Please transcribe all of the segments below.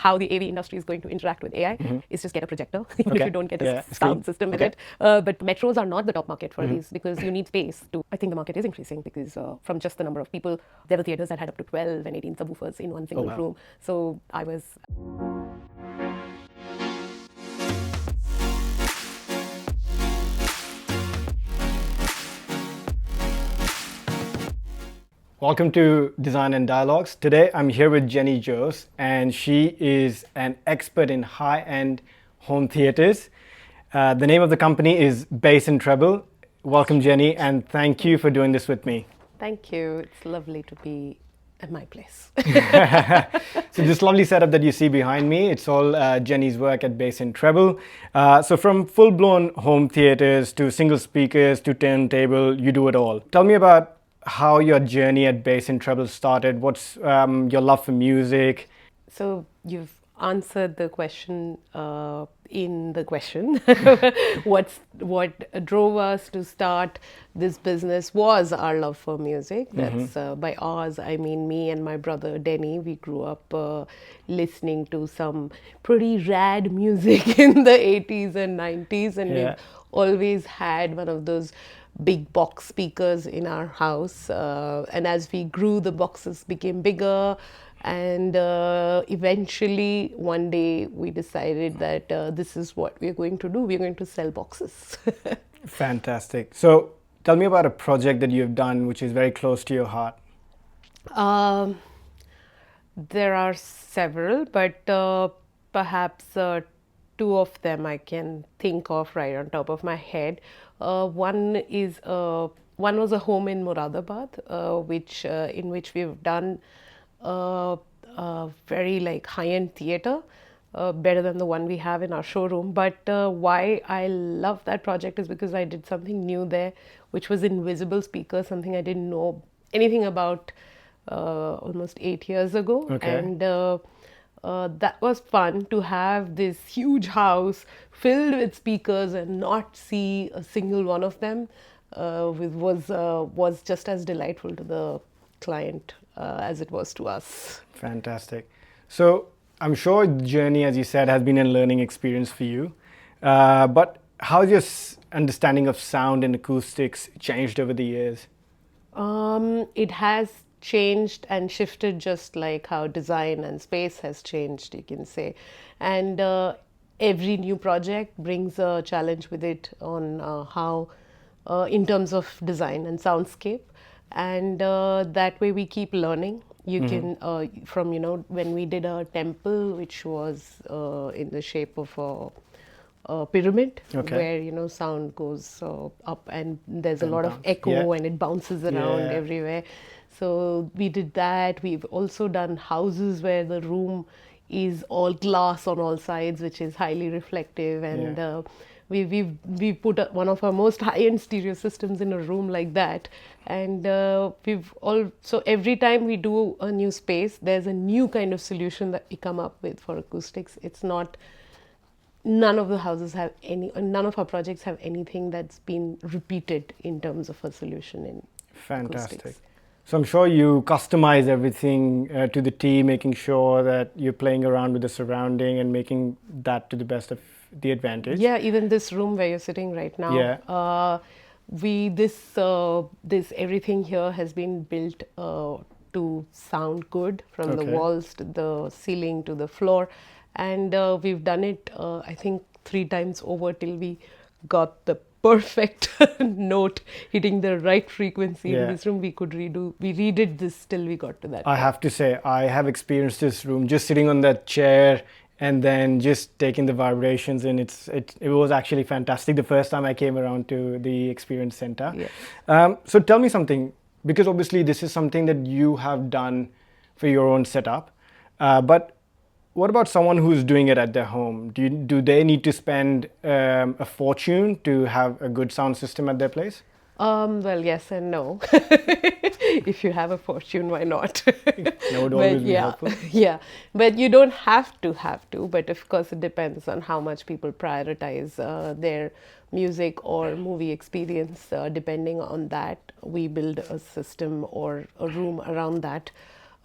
how the AV industry is going to interact with AI is just get a projector, even if Okay. you don't get a Yeah, sound screen. system with Okay. it. But metros are not the top market for these because you need space to. I think the market is increasing because from just the number of people, there were theaters that had up to 12 and 18 subwoofers in one single wow. room. So I was. Welcome to Design and Dialogues. Today I'm here with Jenny Jose, and she is an expert in high-end home theaters. The name of the company is Bass and Treble. Welcome, Jenny, and thank you for doing this with me. Thank you. It's lovely to be at my place. So this lovely setup that you see behind me, it's all Jenny's work at Bass and Treble. So from full-blown home theaters to single speakers to turntable, you do it all. Tell me about how your journey at Bass and Treble started. What's your love for music? So you've answered the question in the question. What drove us to start this business was our love for music. That's by ours, I mean me and my brother Denny. We grew up listening to some pretty rad music in the 80s and 90s, and we've always had one of those big box speakers in our house. And as we grew, the boxes became bigger. And eventually, one day, we decided that this is what we're going to do. We're going to sell boxes. Fantastic. So tell me about a project that you've done which is very close to your heart. There are several, but perhaps two of them I can think of right on top of my head. One was a home in Moradabad, in which we've done very like high-end theater, better than the one we have in our showroom. But why I love that project is because I did something new there, which was invisible speakers, something I didn't know anything about almost 8 years ago. Okay. And that was fun to have this huge house filled with speakers and not see a single one of them. Was just as delightful to the client as it was to us. Fantastic. So I'm sure the journey, as you said, has been a learning experience for you. But how's your understanding of sound and acoustics changed over the years? It has changed and shifted just like how design and space has changed, you can say. And every new project brings a challenge with it on how, in terms of design and soundscape. And that way we keep learning. You can, from, when we did a temple, which was in the shape of a pyramid, where sound goes up and there's a lot of echo and it bounces around everywhere. So we did that. We've also done houses where the room is all glass on all sides, which is highly reflective. And we put one of our most high-end stereo systems in a room like that. And so every time we do a new space, there's a new kind of solution that we come up with for acoustics. It's not. None of our projects have anything that's been repeated in terms of a solution in Fantastic. acoustics. So I'm sure you customize everything to the T, making sure that you're playing around with the surrounding and making that to the best of the advantage. Yeah, even this room where you're sitting right now. This everything here has been built to sound good, from the walls to the ceiling to the floor. And we've done it, I think, 3 times over till we got the perfect note hitting the right frequency in this room. We redid this till we got to that. I have to say, I have experienced this room just sitting on that chair and then just taking the vibrations, and it was actually fantastic the first time I came around to the experience center. So tell me something, because obviously this is something that you have done for your own setup, but what about someone who's doing it at their home? Do they need to spend a fortune to have a good sound system at their place? Well, yes and no. If you have a fortune, why not? That would always be helpful. Yeah, but you don't have to. But of course, it depends on how much people prioritize their music or movie experience. Depending on that, we build a system or a room around that.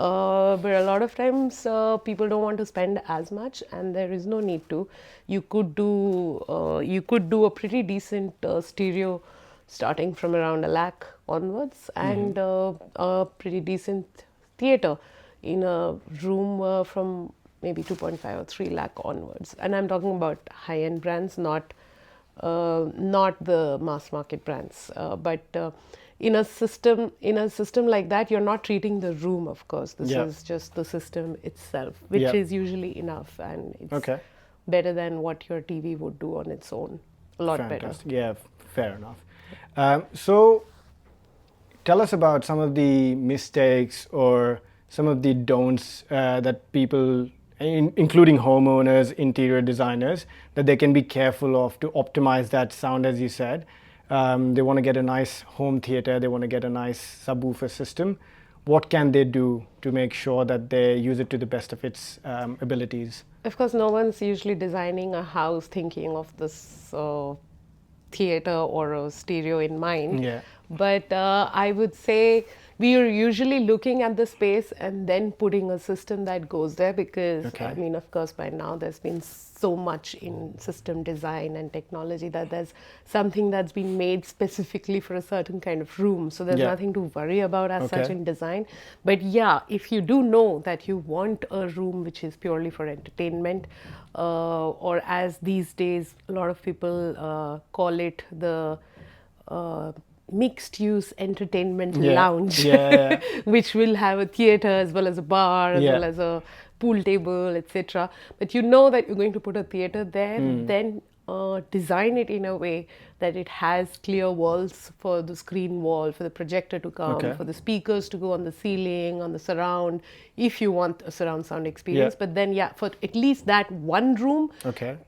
but a lot of times people don't want to spend as much, and there is no need to. You could do a pretty decent stereo starting from around 1 lakh onwards, and a pretty decent theater in a room from maybe 2.5 or 3 lakh onwards. And I'm talking about high-end brands, not the mass market brands, but in a system like that, you're not treating the room, of course. This is just the system itself, which is usually enough, and it's better than what your TV would do on its own. A lot better. Yeah, fair enough. So tell us about some of the mistakes or some of the don'ts that people, including homeowners, interior designers, that they can be careful of to optimize that sound, as you said. They want to get a nice home theater, they want to get a nice subwoofer system. What can they do to make sure that they use it to the best of its abilities? Of course, no one's usually designing a house thinking of this theater or a stereo in mind. Yeah. But I would say we are usually looking at the space and then putting a system that goes there, because I mean, of course, by now there's been so much in system design and technology that there's something that's been made specifically for a certain kind of room. So there's nothing to worry about as such in design. But yeah, if you do know that you want a room which is purely for entertainment, or as these days a lot of people call it, the mixed use entertainment lounge, which will have a theater as well as a bar, as well as a pool table, etc. But you know that you're going to put a theater there, then design it in a way that it has clear walls for the screen wall, for the projector to come, for the speakers to go on the ceiling, on the surround, if you want a surround sound experience. But then, for at least that one room,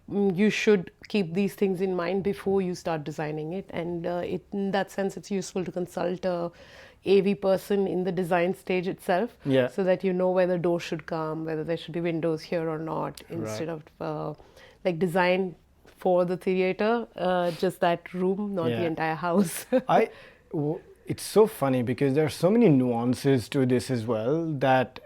you should keep these things in mind before you start designing it. And in that sense, it's useful to consult a AV person in the design stage itself, so that you know where the door should come, whether there should be windows here or not, instead of like design for the theater, just that room, not the entire house. It's so funny because there are so many nuances to this as well, that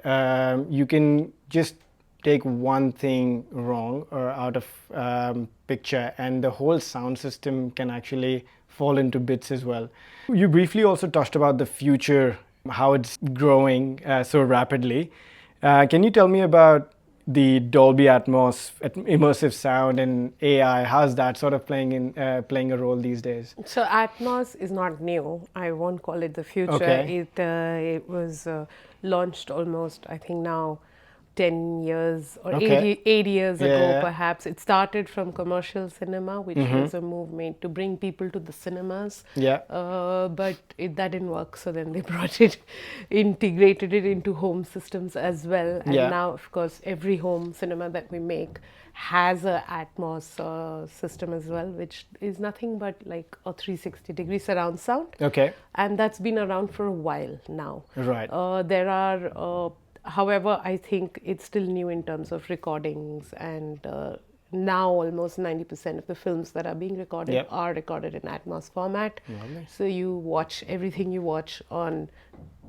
you can just take one thing wrong or out of picture, and the whole sound system can actually fall into bits as well. You briefly also touched about the future, how it's growing so rapidly. Can you tell me about the Dolby Atmos, immersive sound, and AI? How's that sort of playing a role these days? So Atmos is not new. I won't call it the future. It was launched almost, I think now, 10 years or 80 years ago, perhaps. It started from commercial cinema, which was a move made to bring people to the cinemas. But that didn't work, so then they brought it, integrated it into home systems as well. And now, of course, every home cinema that we make has a Atmos system as well, which is nothing but like a 360-degree surround sound. And that's been around for a while now. There are however, I think it's still new in terms of recordings, and now almost 90% of the films that are being recorded are recorded in Atmos format. So you watch everything you watch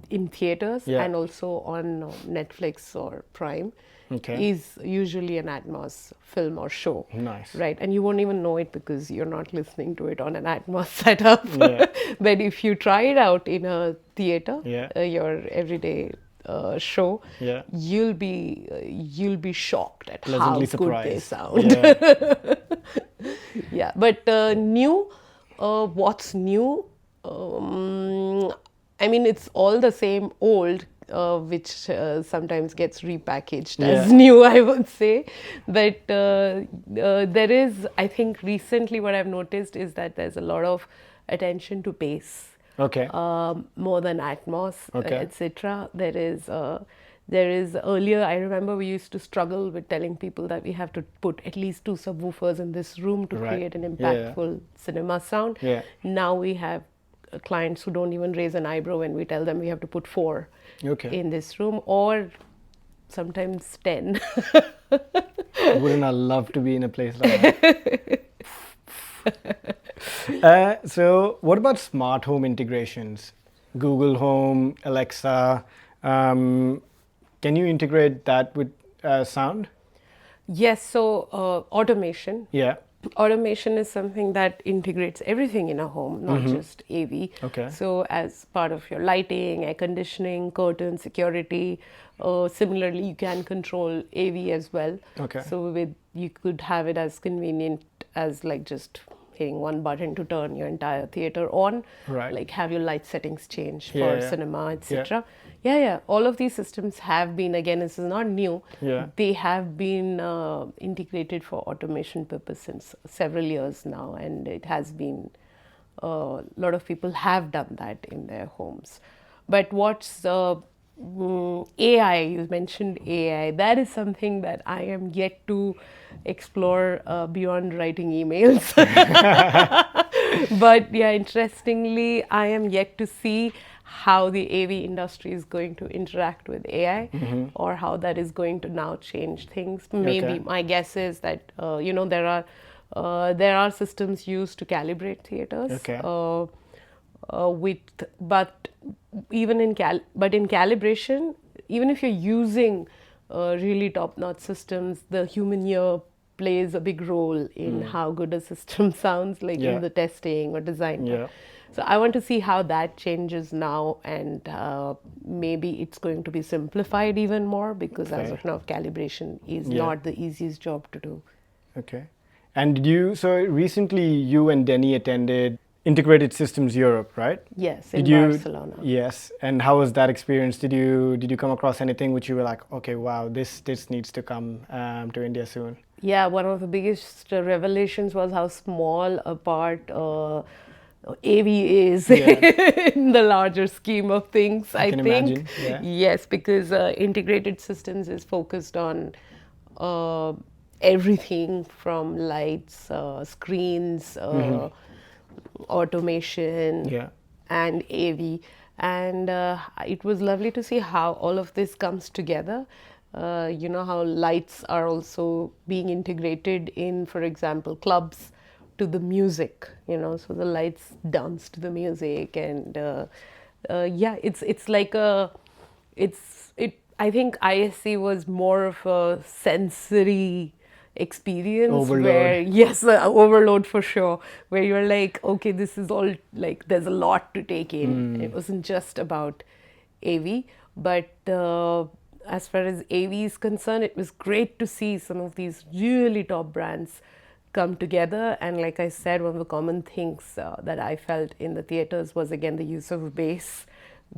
in theaters and also on Netflix or Prime is usually an Atmos film or show. Right? And you won't even know it because you're not listening to it on an Atmos setup. But if you try it out in a theater, your everyday show, you'll be shocked at how good they sound. But new, what's new? I mean, it's all the same old, which sometimes gets repackaged as new, I would say. But there is, I think recently what I've noticed is that there's a lot of attention to bass. More than Atmos, etc. There is earlier, I remember we used to struggle with telling people that we have to put at least 2 subwoofers in this room to create an impactful cinema sound. Now we have clients who don't even raise an eyebrow when we tell them we have to put 4 in this room, or sometimes 10. Wouldn't I love to be in a place like that? So what about smart home integrations? Google Home, Alexa, Can you integrate that with sound? Yes, so automation. Yeah. Automation is something that integrates everything in a home, not just AV. Okay. So, as part of your lighting, air conditioning, curtain, security, similarly, you can control AV as well. Okay. So, you could have it as convenient as like just hitting one button to turn your entire theater on, Right. like have your light settings change Yeah, for yeah. cinema, Yeah. etc. Yeah. All of these systems have been, again, this is not new. Yeah. They have been integrated for automation purpose since several years now, and it has been a lot of people have done that in their homes. But what's AI? You mentioned AI. That is something that I am yet to explore beyond writing emails. But yeah, interestingly, I am yet to see how the AV industry is going to interact with AI, or how that is going to now change things. Maybe Okay. my guess is that there are systems used to calibrate theaters. Okay. But even in calibration, even if you're using really top-notch systems, the human ear plays a big role in how good a system sounds, like Yeah. in the testing or design part. Yeah. So I want to see how that changes now, and maybe it's going to be simplified even more, because as Fair. of now, calibration is Yeah. not the easiest job to do. Okay. And so recently you and Denny attended Integrated Systems Europe, right? Yes, in Did you? Barcelona. Yes. And how was that experience? Did you come across anything which you were like, okay, wow, this needs to come to India soon? Yeah, one of the biggest revelations was how small a part AV is Yeah. in the larger scheme of things, I can think. imagine, yeah. Yes, because integrated systems is focused on uh, everything from lights, screens, automation, Yeah. and AV. And it was lovely to see how all of this comes together. How lights are also being integrated in, for example, clubs to the music, so the lights dance to the music. And yeah, it's like I think ISC was more of a sensory experience where, Overload. yes, overload for sure, where you're like, okay, this is all, like, there's a lot to take in. It wasn't just about AV, but as far as AV is concerned, it was great to see some of these really top brands come together. And like I said, one of the common things that I felt in the theaters was, again, the use of bass.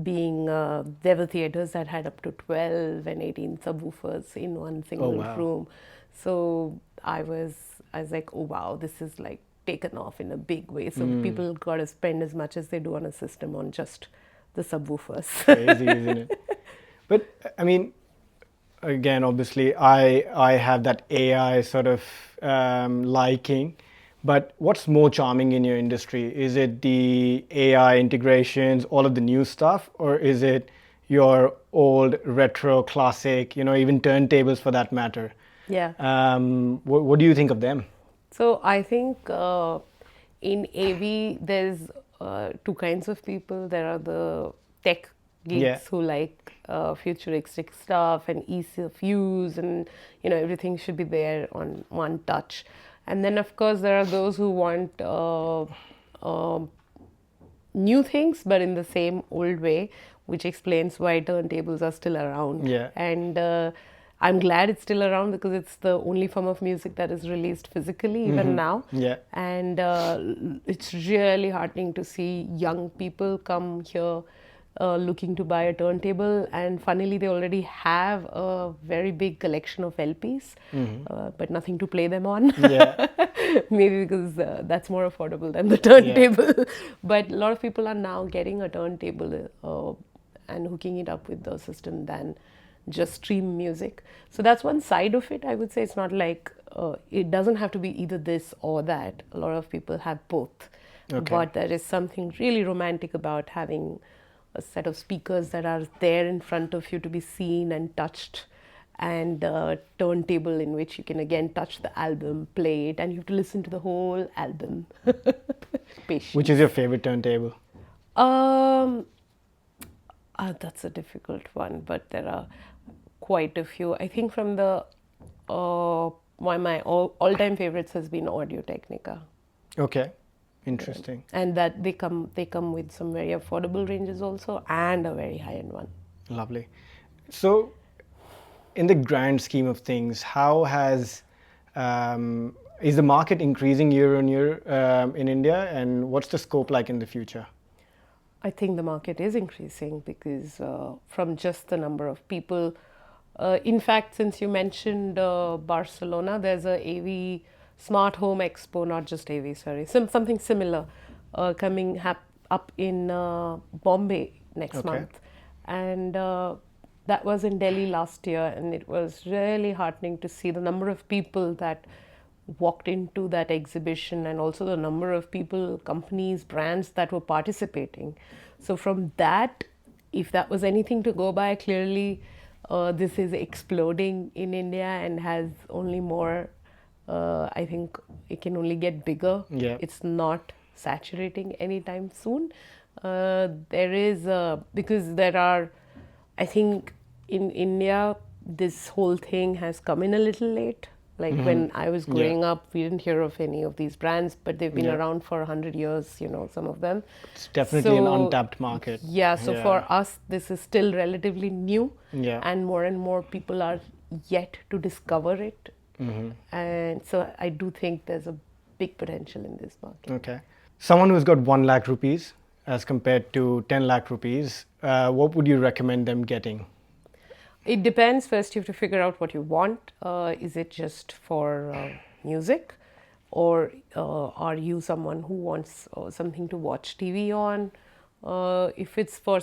Being there were theaters that had up to 12 and 18 subwoofers in one single wow. room. So I was like, oh wow, this is like taken off in a big way. So people got to spend as much as they do on a system on just the subwoofers. Crazy, isn't it? But I mean, again, obviously, I have that AI sort of liking. But what's more charming in your industry? Is it the AI integrations, all of the new stuff, or is it your old retro classic, even turntables for that matter? Yeah. What do you think of them? So I think in AV there's two kinds of people. There are the tech geeks Yeah. who like futuristic stuff and ease of use, and everything should be there on one touch. And then of course there are those who want new things but in the same old way, which explains why turntables are still around. Yeah. And I'm glad it's still around, because it's the only form of music that is released physically even now. Yeah. And it's really heartening to see young people come here looking to buy a turntable, and funnily they already have a very big collection of LPs, but nothing to play them on. Yeah. Maybe because that's more affordable than the turntable. But a lot of people are now getting a turntable and hooking it up with the system than just stream music. So that's one side of it. I would say it's not like it doesn't have to be either this or that. A lot of people have both. Okay. But there is something really romantic about having a set of speakers that are there in front of you to be seen and touched, and a turntable in which you can again touch the album, play it, and you have to listen to the whole album. Patience. Which is your favorite turntable? That's a difficult one, but there are quite a few. I think from the one of my all-time favorites has been Audio Technica. Okay, interesting. And that they come with some very affordable ranges also, and a very high-end one. Lovely. So, in the grand scheme of things, how has is the market increasing year on year in India, and what's the scope like in the future? I think the market is increasing because from just the number of people. In fact, since you mentioned Barcelona, there's a AV Smart Home Expo, not just AV, sorry, something similar coming up in Bombay next month. And that was in Delhi last year, and it was really heartening to see the number of people that walked into that exhibition, and also the number of people, companies, brands that were participating. So from that, if that was anything to go by, clearly this is exploding in India and has only more, I think it can only get bigger. Yeah. It's not saturating anytime soon. There is, because there are, I think in India, this whole thing has come in a little late. Like when I was growing up, we didn't hear of any of these brands, but they've been around for 100 years, you know, some of them. It's definitely an untapped market. Yeah, so for us, this is still relatively new, and more people are yet to discover it. And so I do think there's a big potential in this market. Okay. Someone who's got 1 lakh rupees as compared to 10 lakh rupees, what would you recommend them getting? It depends. First, you have to figure out what you want. Is it just for music, or are you someone who wants something to watch TV on? If it's for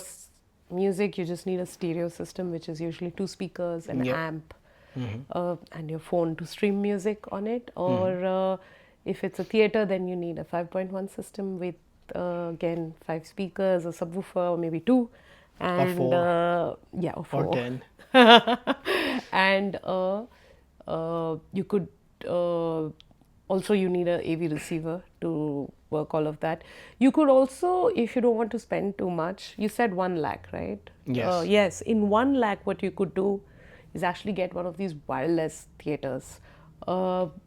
music, you just need a stereo system, which is usually 2 speakers, an amp, and your phone to stream music on it. Or if it's a theater, then you need a 5.1 system with, again, 5 speakers, a subwoofer, or maybe 2. And, or 4. Or 4. Or 10. And you could also, you need a AV receiver to work all of that. You could also, if you don't want to spend too much, you said 1 lakh, right? Yes. Yes, in 1 lakh, what you could do is actually get one of these wireless theaters,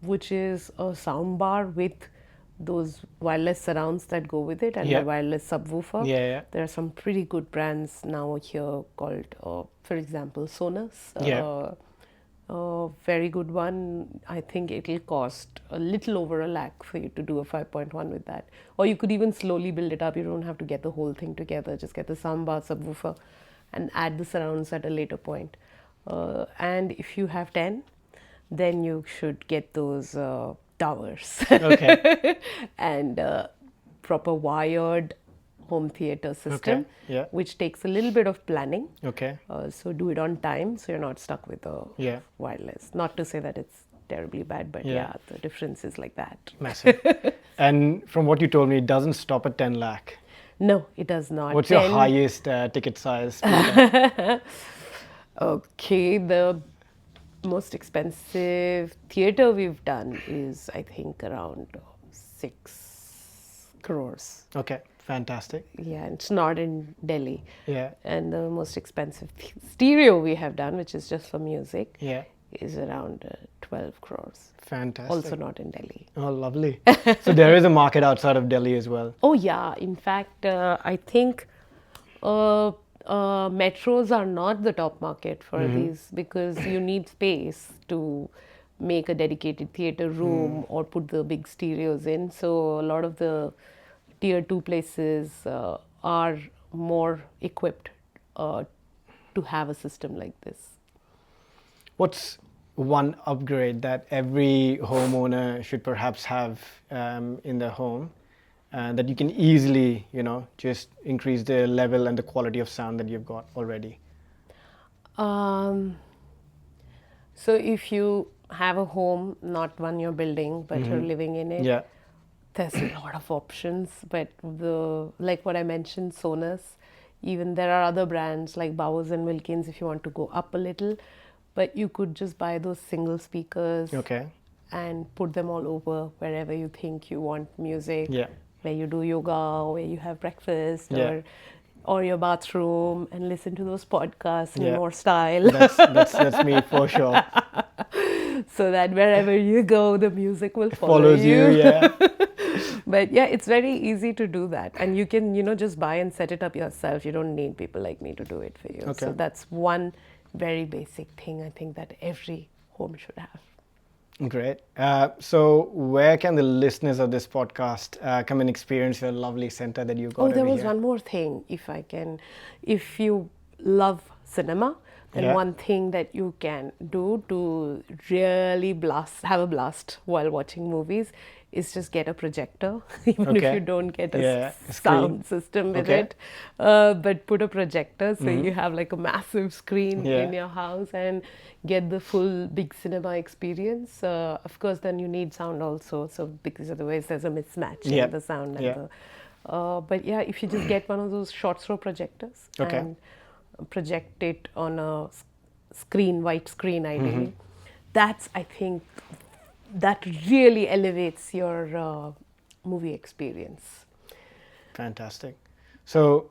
which is a sound bar with those wireless surrounds that go with it, and the wireless subwoofer. There are some pretty good brands now here called, for example, Sonos. Very good one. I think it'll cost a little over 1 lakh for you to do a 5.1 with that. Or you could even slowly build it up. You don't have to get the whole thing together. Just get the soundbar, subwoofer, and add the surrounds at a later point. And if you have 10, then you should get those towers. Okay. And proper wired home theater system, which takes a little bit of planning. Okay. So do it on time, so you're not stuck with a wireless. Not to say that it's terribly bad, but the difference is like that. Massive. And from what you told me, it doesn't stop at 10 lakh. No, it does not. What's your highest ticket size speaker? Okay, the most expensive theater we've done is, I think, around 6 crores. Okay, fantastic. Yeah, it's not in Delhi. Yeah. And the most expensive stereo we have done, which is just for music, is around 12 crores. Fantastic. Also not in Delhi. Oh, lovely. So there is a market outside of Delhi as well. Oh, yeah. In fact, I think metros are not the top market for these, because you need space to make a dedicated theater room or put the big stereos in. So a lot of the tier 2 places are more equipped to have a system like this. What's one upgrade that every homeowner should perhaps have in their home that you can easily, just increase the level and the quality of sound that you've got already? So if you have a home, not one you're building, but you're living in it, there's a lot of options. But like what I mentioned, Sonos, even there are other brands like Bowers and Wilkins if you want to go up a little. But you could just buy those single speakers and put them all over wherever you think you want music, where you do yoga, or where you have breakfast, or your bathroom and listen to those podcasts in Yeah. more style. That's me for sure. So that wherever you go, the music will follow Follows you, yeah. But yeah, it's very easy to do that. And you can, just buy and set it up yourself. You don't need people like me to do it for you. Okay. So that's one very basic thing I think that every home should have. Great. So where can the listeners of this podcast come and experience your lovely center that you got Oh, there over was here? one more thing, if I can. If you love cinema, then Yeah. one thing that you can do to really have a blast while watching movies is just get a projector, even if Okay. you don't get a Yeah, a sound screen. system with Okay. it. But put a projector so you have like a massive screen Yeah. in your house and get the full big cinema experience. Of course, then you need sound also, so because otherwise there's a mismatch Yeah. in the sound and Yeah. but yeah, if you just get one of those short throw projectors Okay. and project it on a screen, white screen ideally, that's, I think, that really elevates your movie experience. Fantastic. So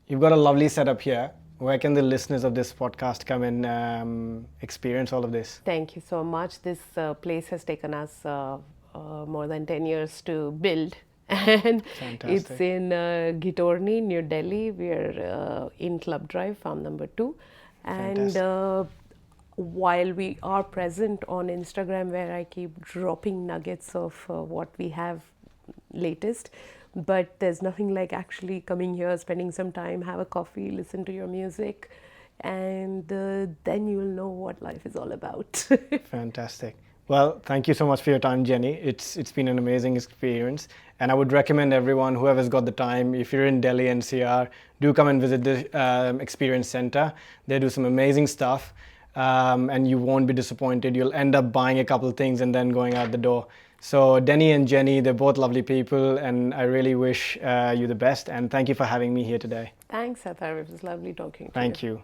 you've got a lovely setup here. Where can the listeners of this podcast come and experience all of this? Thank you so much. This place has taken us more than 10 years to build. And Fantastic. it's in Ghitorni, New Delhi. We're in Club Drive, farm number 2. And while we are present on Instagram, where I keep dropping nuggets of what we have latest, but there's nothing like actually coming here, spending some time, have a coffee, listen to your music, and then you'll know what life is all about. Fantastic. Well, thank you so much for your time, Jenny. It's been an amazing experience, and I would recommend everyone, whoever's got the time, if you're in Delhi NCR, do come and visit the Experience Center. They do some amazing stuff, and you won't be disappointed. You'll end up buying a couple of things and then going out the door. So Denny and Jenny, they're both lovely people, and I really wish you the best. And thank you for having me here today. Thanks, Athar. It was lovely talking to you. Thank you.